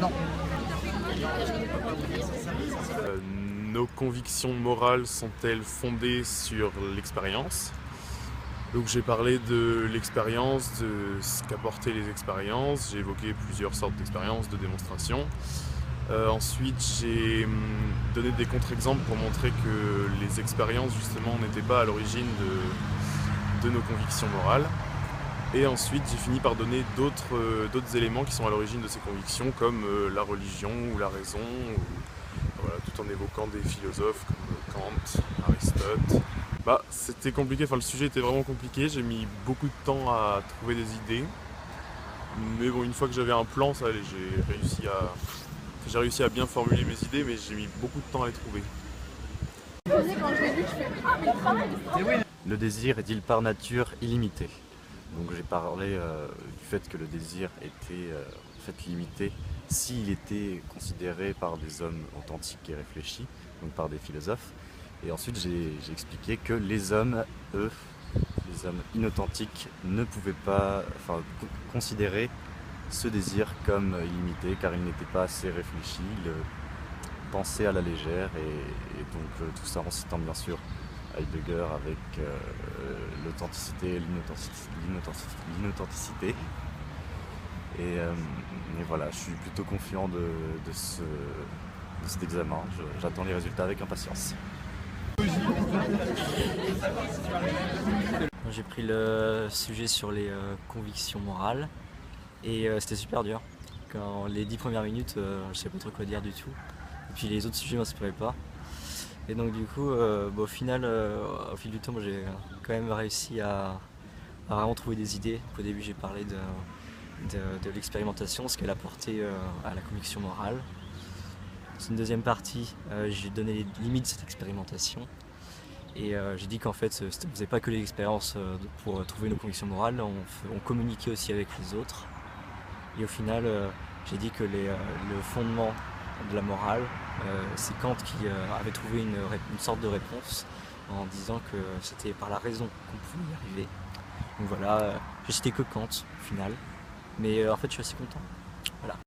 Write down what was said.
Non. Nos convictions morales sont-elles fondées sur l'expérience? Donc j'ai parlé de l'expérience, de ce qu'apportaient les expériences, j'ai évoqué plusieurs sortes d'expériences, de démonstrations. Ensuite j'ai donné des contre-exemples pour montrer que les expériences justement n'étaient pas à l'origine de nos convictions morales. Et ensuite j'ai fini par donner d'autres éléments qui sont à l'origine de ces convictions comme la religion ou la raison, voilà, tout en évoquant des philosophes comme Kant, Aristote. C'était compliqué, le sujet était vraiment compliqué, j'ai mis beaucoup de temps à trouver des idées. Mais bon, une fois que j'avais un plan, ça allait, j'ai réussi à bien formuler mes idées, mais j'ai mis beaucoup de temps à les trouver. Le désir est-il par nature illimité? Donc j'ai parlé du fait que le désir était en fait limité s'il était considéré par des hommes authentiques et réfléchis, donc par des philosophes. Et ensuite j'ai expliqué que les hommes, eux, les hommes inauthentiques, ne pouvaient pas considérer ce désir comme illimité car il n'était pas assez réfléchi, il pensait à la légère et donc tout ça en citant bien sûr Heidegger avec l'authenticité et l'inauthenticité. Et voilà, je suis plutôt confiant de cet examen, j'attends les résultats avec impatience. J'ai pris le sujet sur les convictions morales et c'était super dur. Quand les 10 premières minutes, je savais pas trop quoi dire du tout. Et puis les autres sujets m'inspiraient pas. Et donc du coup, au final, au fil du temps, j'ai quand même réussi à vraiment trouver des idées. Au début, j'ai parlé de l'expérimentation, ce qu'elle apportait à la conviction morale. Dans une deuxième partie, j'ai donné les limites de cette expérimentation. Et j'ai dit qu'en fait, on ne faisait pas que les expériences pour trouver nos convictions morales, on communiquait aussi avec les autres. Et au final, j'ai dit que le fondement de la morale, c'est Kant qui avait trouvé une sorte de réponse en disant que c'était par la raison qu'on pouvait y arriver. Donc voilà, j'ai cité que Kant au final, mais en fait je suis assez content. Voilà.